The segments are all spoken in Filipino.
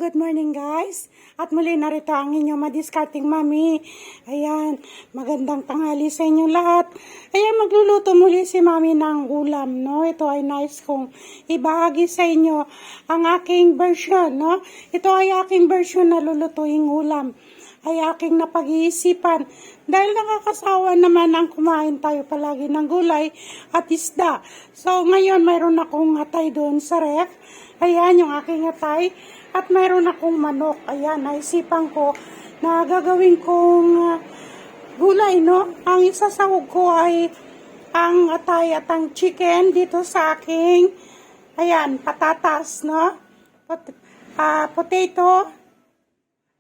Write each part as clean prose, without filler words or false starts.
good morning guys. At muli narito ang inyong madiskarting mami. Ayan, magandang tanghali sa inyong lahat. Ayan, magluluto muli si mami ng ulam, no? Ito ay nice kong ibahagi sa inyo ang aking version, no? Ito ay aking version na lulutuing ulam. Ay aking napag-iisipan. Dahil nakakasawa naman ang kumain tayo palagi ng gulay at isda. So, ngayon mayroon akong atay doon sa ref. Ayan, yung aking atay. At mayroon akong manok. Ayan, naisipan ko na gagawin kong gulay, no? Ang isasahog ko ay ang atay at ang chicken dito sa aking, ayan, patatas, no? Potato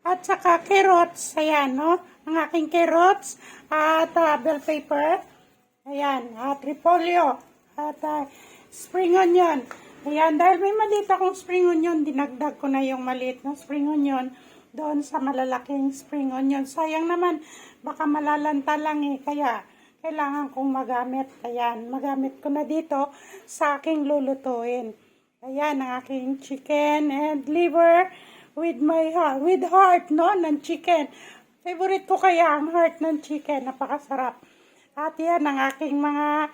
at saka carrots. Ayan, no? Ang aking carrots at bell pepper. Ayan, at repolyo at spring onion. Ayan, dahil may maliit akong spring onion, dinagdag ko na yung maliit na spring onion doon sa malalaking spring onion. Sayang naman, baka malalanta lang kaya kailangan kong magamit. Ayan, magamit ko na dito sa aking lulutuin. Ayan, ang aking chicken and liver with my heart, with heart, no, ng chicken. Favorite ko kaya ang heart ng chicken, napakasarap. At yan, ang aking mga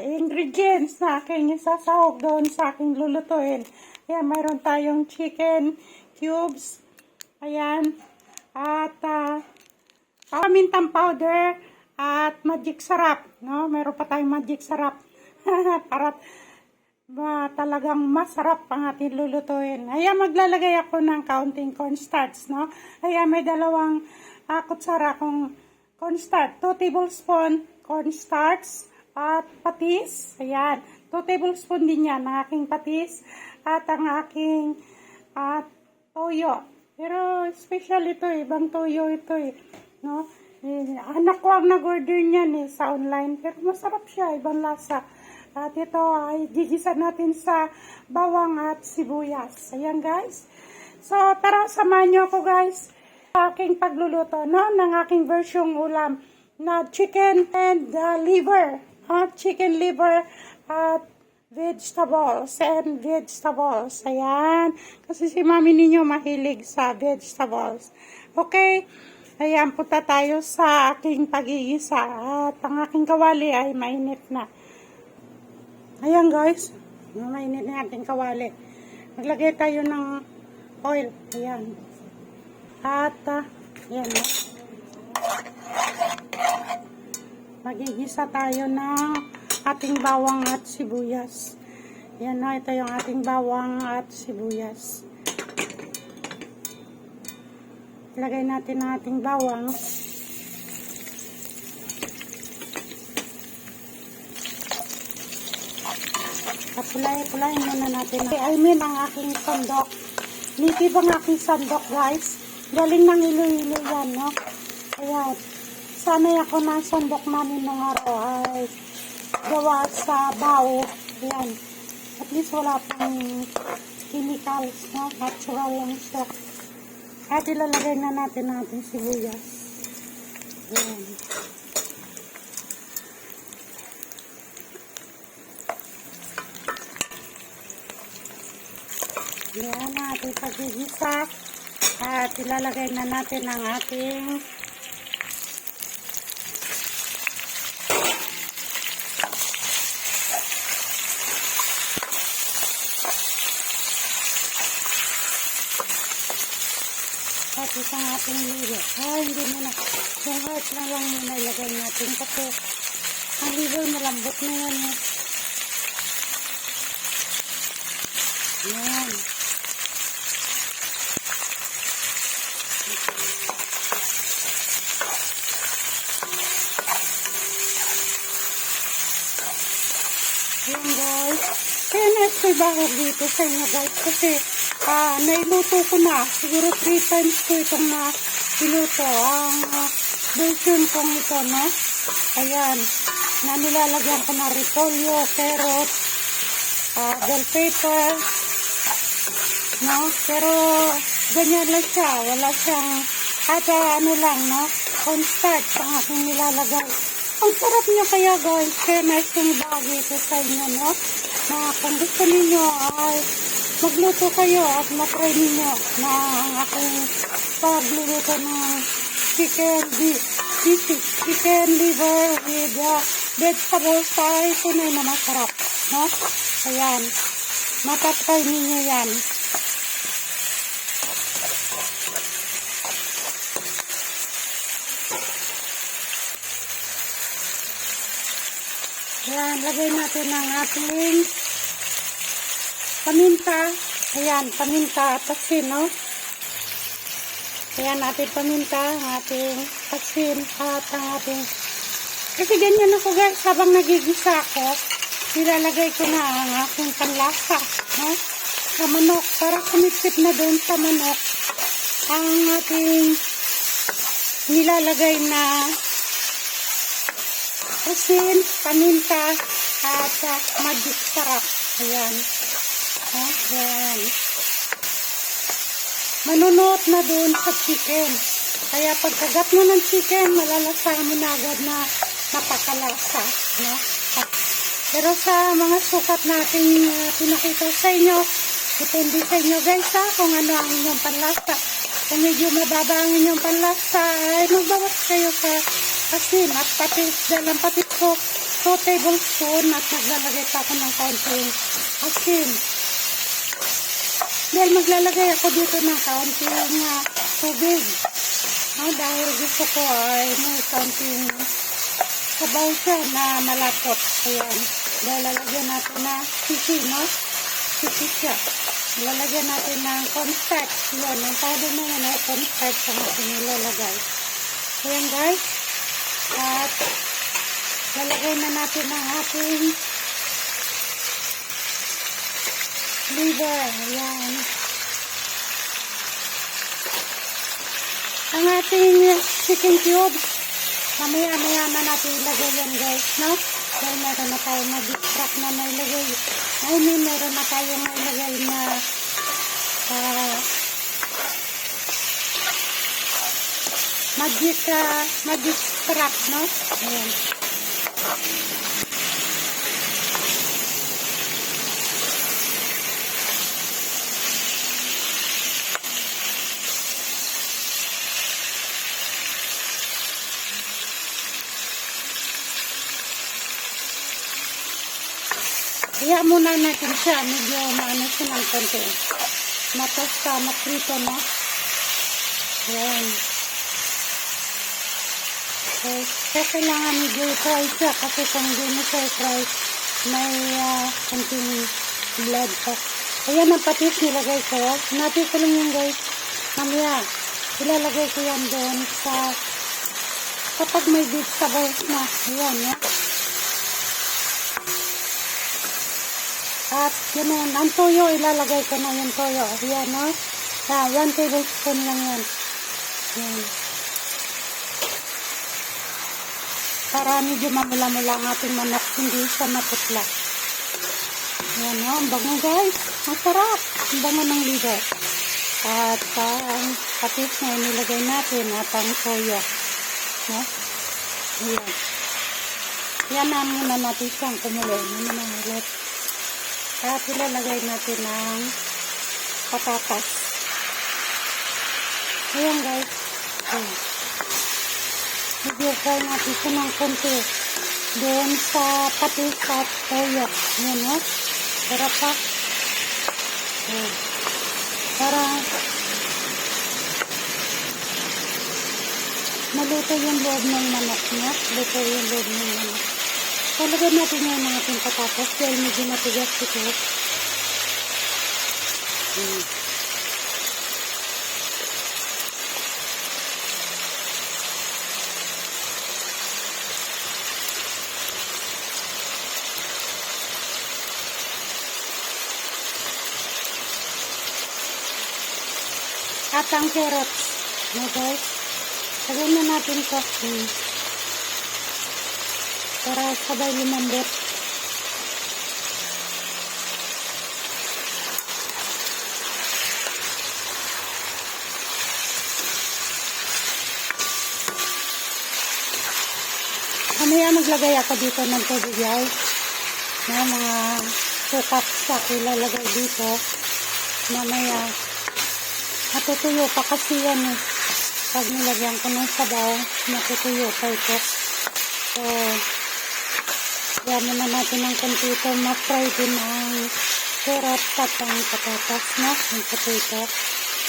ingredients na aking isasahog doon sa aking lulutuin. Ayan, mayroon tayong chicken cubes. Ayan. At pamintang powder at magic sarap. No? Mayroon pa tayong magic sarap. Para talagang masarap ang ating lulutuin. Ayan, maglalagay ako ng kaunting cornstarch. No? Ayan, may dalawang kutsara akong cornstarch. 2 tablespoon cornstarch. At patis, ayan, 2 tablespoon din yan ng aking patis at ang aking toyo. Pero special ito ibang toyo ito no? Anak ko ang nag-order niyan sa online, pero masarap siya, ibang lasa. At ito ay gigisa natin sa bawang at sibuyas. Ayan guys. So tara, samahan niyo ako guys sa aking pagluluto, no? Ng aking versyong ulam na chicken and liver. Chicken liver at vegetables. Ayan. Kasi si mami ninyo mahilig sa vegetables. Okay. Ayan, punta tayo sa aking pag-iisa. At ang aking kawali ay mainit na. Ayan guys. Mainit na ating kawali. Maglagay tayo ng oil. Ayan. At, ayan. Magigisa tayo ng ating bawang at sibuyas. Yan na, ito yung ating bawang at sibuyas. Lagay natin ang ating bawang. Pulayin muna natin. I mean ang aking sandok. Native ang aking sandok guys. Galing ng Iloilo yan, no? Ayan. Sanay ako na sandok namin ng araw ay gawa sa bao. Ayan. At least wala pang chemicals, no? Natural lang siya. At ilalagay na natin ang ating sibuyas. Ayan. Ayan na ating pagigisa. At ilalagay na natin ang ating tapos ang ating liver. Hindi muna. Yung heart na lang muna ilagay natin kasi ang liver malambot na yan. Yan. Yan guys. Kaya na-extra bahog dito sa inyo guys kasi nailuto ko na. Siguro 3 times ko itong niluto. Ang version kong ito, no? Ayan. Na nilalagyan ko na repolyo, carrot, bell pepper, no? Pero ganyan lang siya. Wala siyang ano lang, no? Cornstarch ang aking nilalagay. Ang sarap niya kaya guys. Kaya nice kong ibagi ito sa inyo, no? Na kung gusto ninyo ay magluto kayo at matry ninyo na ang aking pagluluto ng chicken liver with vegetables ay tunay na masarap, no? Ayan, matatry ninyo yan. Ayan, lagay natin ang ating paminta. Ayan, paminta at asin, no? Ayan, ating paminta, ang ating asin, at ang ating... Kasi ganyan ako guys, habang nagigisa ako, nilalagay ko na ang aking panlasa, no? Sa manok, para kumitsip na doon sa manok ang ating nilalagay na asin, paminta, at magic sarap. Ayan. Ayan. Manunot na doon sa chicken. Kaya pagkagat mo ng chicken, malalasahan mo na agad na napakalasa. No? Pero sa mga sukat natin pinakita sa inyo, depende sa inyo guys kung ano ang inyong panlasa. Kung medyo mababa ang inyong panlasa, ay magbawas kayo sa asin at patis. Dalang patis ko 2 tablespoon at naglalagay pa ako ng kaunting asin. Dahil maglalagay ako dito ng kaunting tubig. Dahil gusto ko ay may kaunting sabaw siya na malapot. Ayan. Dahil lalagyan natin na sisi, no? Sisi siya. Lalagyan natin ng cornstarch. Yan, ang powder na yan ay cornstarch ang ating ilalagay. Ayan guys. At lalagay na natin ang ating liver. Ayan. Ang ating chicken cubes, mamaya-maya na natin ilagay yan guys, no? Dahil meron na tayo na-distract na nailagay. I mean, meron na tayo nailagay na magic strap, no? Ayan. Kaya muna natin siya, medyo maano siya ng konti. Matosta, maprito, no? Ayan. So, kailangan medyo i-fry siya kasi kung hindi mo siya i-fry, may konting blood pa. Ayan ang patis nilagay ko. Natin ko lang yun guys. Mamaya, ilalagay ko yan doon sa kapag may vegetables na. Ayan, no? At yun, ang toyo, ilalagay ko na yung toyo. Ayan, no? 1 tablespoon lang yan. Ayan. Para medyo mamula-mula ang ating manok, hindi siya maputla. Ayan, no? Ang bango guys. Masarap. Ang bango ng liver. At ang patis na inilagay natin at ang toyo. No? Ayan. Yan na muna natin siyang kumulo. Ano na ulit. At ilalagay natin ang patatas. Ayan guys. Ayan. I-fry natin siya ng konti. Doon sa patis at toyo. Ayan, no? Sarap pa. Ayan. Para maluto yung loob ng manok, no? Luto yung loob ng manok. Talagyan natin ngayon ng ating patatas dahil medyo matigas ito. At ang carrots. Okay? Lagyan na natin ito. Para sabay lumambot. Mamaya maglagay ako dito ng tubig guys. Na mga sukat sa ilalagay dito. mamaya matutuyo pa kasi yan eh. Pag nilagyan ko ng sabaw, matutuyo pa ito. So, yan naman natin ng konti ito. Ma-fry din ang carrots at ang patatas, no? Yung potato.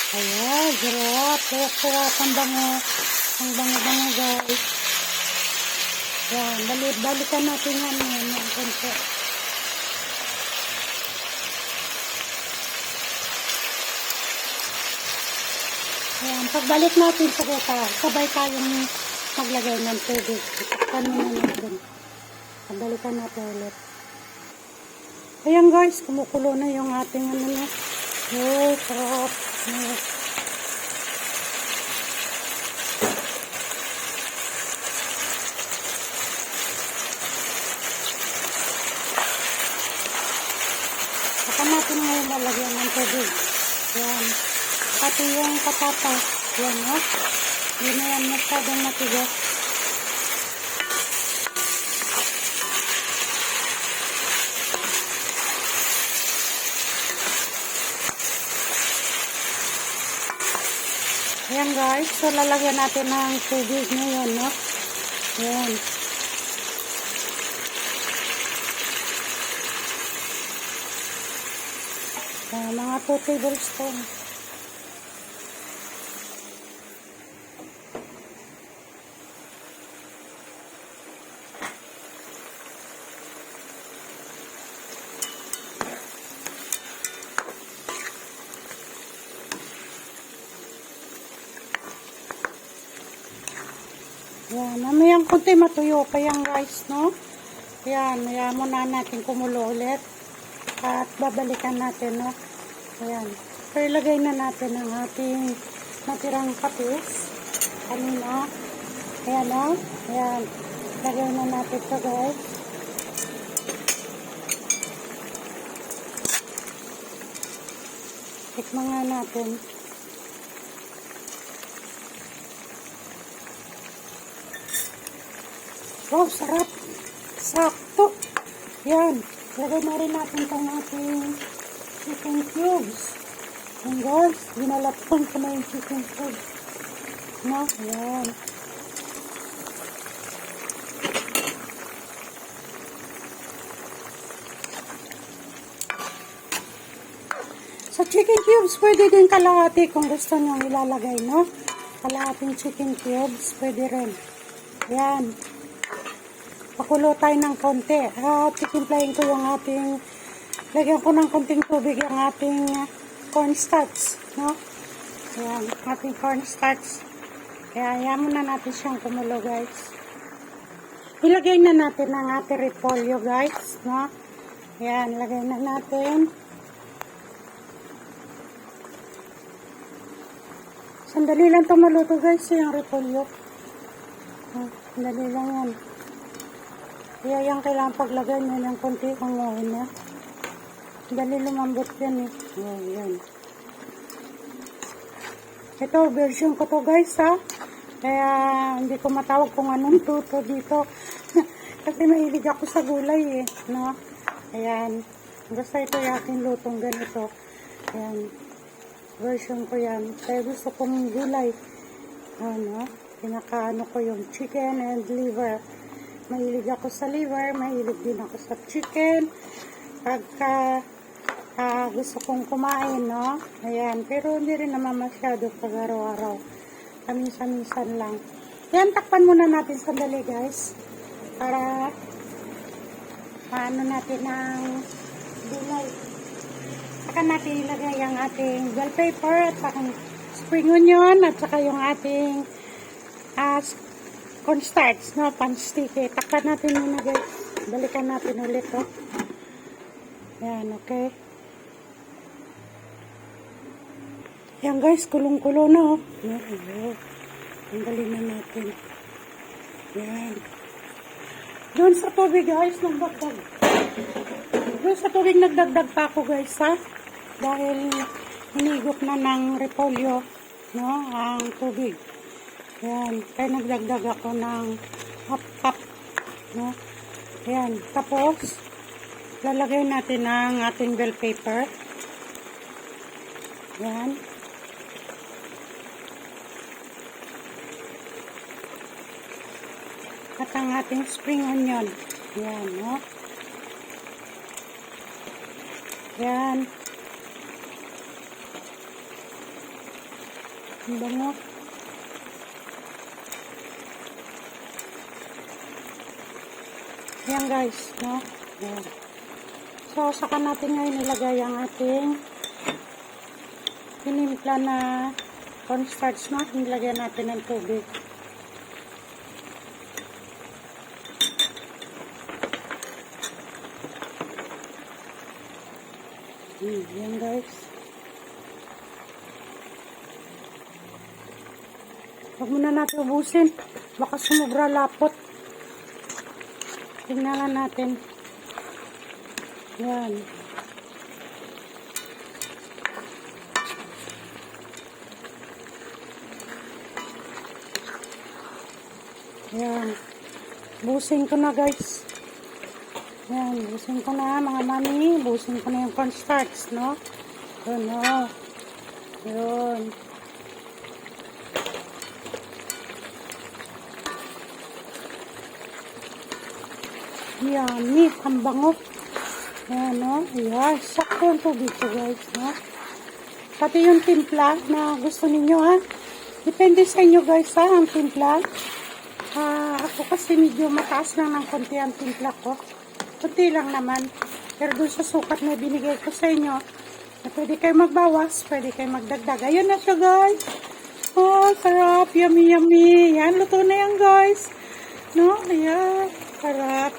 Ayan, sarap ang bango. Ang bango-bango, guys. Yan, balikan natin yan yung konti. Ayan, pagbalik natin sa gata, sabay tayong maglagay ng tubig. Itakpan muna natin. Pagbalikan natin ulit. Ayan guys, kumukulo na yung ating ano na. Oh, sarap. Saka natin ngayon lalagyan ng tubig. Ayan. Pati yung patatas. Yan, no? Hindi na yan masyadong matigas. Ayan guys. So, lalagyan natin ng tubig ngayon, no? Ayan. Mga 2 tablespoons. Yan, mamayang kunti matuyo pa yan guys, no? Yan, ayan muna natin kumulo ulit. At babalikan natin, no? Ayan. So, ilagay na natin ang ating natirang patis. Kanina. Ayan, no? Ayan. Lagay na natin ito guys. Tikman nga natin. Wow, sarap. Sakto. Yan. Lagay na rin natin itong ating chicken cubes. And guys, ginalapon ko na yung chicken cubes. No? Yan. Sa chicken cubes, pwede din kalahati kung gusto nyo ilalagay, no? Kalahating chicken cubes, pwede rin. Yan. Pakulo tayo ng konti. At titimplahin ko yung ating, lagyan ko ng konting tubig yung ating cornstarch, no? Ayan, ating cornstarch. Kaya ayan muna natin siyang kumulo, guys. Ilagay na natin ang ating repolyo, guys, no? Ayan, lagay na natin. Sandali lang ito maluto, guys, yung repolyo. Sandali lang yan. Kaya yan kailangan paglagay nyo ng konti hanguhin na. Dali lumambot yan eh. Oh, yan. Ito, version ko to guys ha. Kaya hindi ko matawag kung anong tuto dito. Kasi mahilig ako sa gulay eh. No? Ayan. Basta ito yung aking lutong ganito. Ayan. Version ko yan. Kaya gusto kong gulay. Ano? Pinakaano ko yung chicken and liver. Mahilig ako sa liver, mahilig din ako sa chicken. Pagka gusto kong kumain, no? Ayan, pero hindi rin naman masyado pag araw-araw. Kaminsan-minsan lang. Yan, takpan muna natin sandali, guys. Para paano natin ang gulay. Saka natin ilagay ang ating bell pepper at saka spring onion at saka yung ating cornstarch, no, pan-sticky. Takpan natin muna guys. Balikan natin ulit, oh. Yan, okay. Yan guys, kulong-kulo na, oh. Tanggalin na natin. Yan. Doon sa tubig guys, nagdagdag. Doon sa tubig nagdagdag pa ako guys, ha. Dahil hinigop na ng repolyo, no, ang tubig. Ayan, kaya nagdagdag ako ng half cup, no? Ayan, tapos, lalagay natin ang ating bell pepper. Yan. At ang ating spring onion. Yan, no? Yan. Ang bango. Yan guys, no? Yan. So, saka natin ngayon ilagay ang ating tinimpla na cornstarch, no? Nilagyan natin ng tubig. Yan guys. Huwag muna natin ubusin. Baka sumubra lapot. Tingnan natin. Yan. Yan. Busin ko na guys. Yan. Busin ko na mga mami. Busin ko na yung cornstarch, no? Yun, no? Yun. Yummy. Ang bango. Yan, no? Yan. Sakto yung tubig ko, guys, no? Pati yung timpla na gusto ninyo, ha? Depende sa inyo, guys, ha? Ang timpla. Ako kasi medyo mataas lang ng konti ang timpla ko. Kunti lang naman. Pero doon sa sukat na binigay ko sa inyo, na pwede kayo magbawas, pwede kayo magdagdag. Ayun na siya, guys. Oh, sarap. Yummy, yummy. Yan, luto na yan, guys. No? Ayan. Sarap.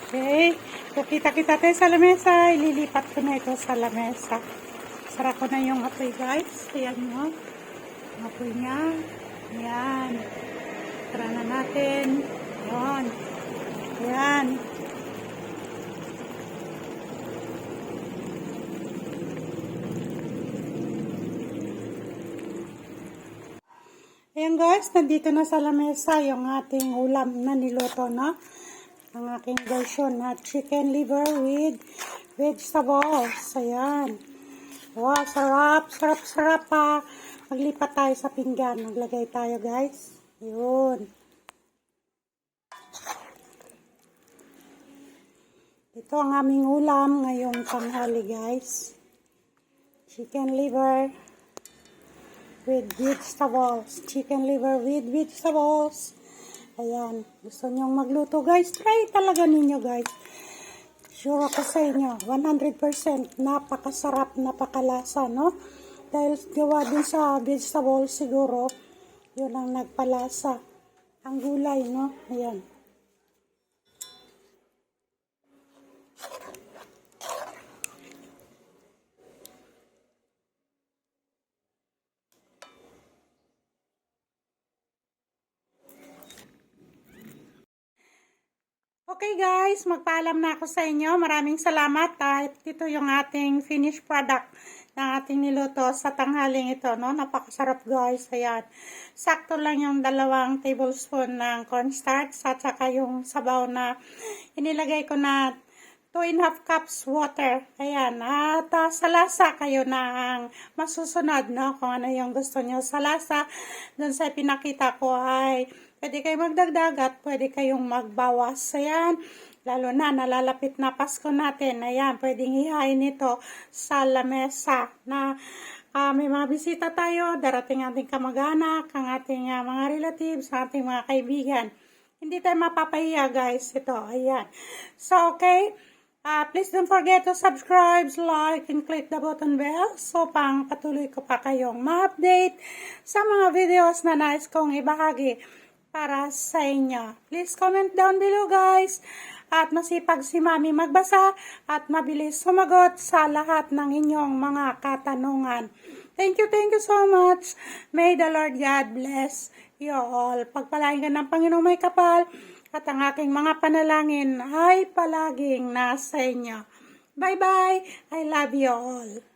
Okay. So, kita-kita tayo sa lamesa. Ililipat ko na ito sa lamesa. Sarap ko na yung apoy, guys. Ayan mo. Ang apoy niya. Ayan. Tara na natin. Ayan. Ayan. Ayan guys, nandito na sa lamesa yung ating ulam na niluto, no? Ang aking version na chicken liver with vegetables. Ayan. Wow, sarap, sarap, sarap pa. Maglipat tayo sa pinggan. Maglagay tayo guys. Yun. Ito ang aming ulam ngayong tanghali guys. Chicken liver with vegetables. Chicken liver with vegetables. Ayan. Gusto nyong magluto guys? Try talaga ninyo guys. Sure ako sa inyo. 100% napakasarap, napakalasa, no? Dahil gawa din sa vegetables siguro. Yun ang nagpalasa. Ang gulay, no? Ayan. Okay guys, magpaalam na ako sa inyo. Maraming salamat. Ito yung ating finished product na ating niluto sa tanghaling ito, no? Napakasarap guys. Ayan. Sakto lang yung 2 tablespoon ng cornstarch at saka yung sabaw na inilagay ko na 2½ cups water. Ayan. At sa lasa kayo na ang masusunod, no? Kung ano yung gusto nyo sa lasa. Doon sa pinakita ko ay pwede kayong magdagdag at pwede kayong magbawas. Ayan. Lalo na, nalalapit na Pasko natin. Ayan, pwedeng ihain ito sa lamesa na may mga bisita tayo, darating ating kamag-anak, ang ating mga relatives, ating mga kaibigan. Hindi tayo mapapahiya guys. Ito, ayan. So, okay. Please don't forget to subscribe, like, and click the button bell so pang patuloy ko pa kayong ma-update sa mga videos na nais kong ibahagi para sa inyo. Please comment down below guys. At masipag si Mami magbasa at mabilis sumagot sa lahat ng inyong mga katanungan. Thank you so much. May the Lord God bless you all. Pagpalain ka ng Panginoong may kapal at ang aking mga panalangin ay palaging nasa inyo. Bye-bye. I love you all.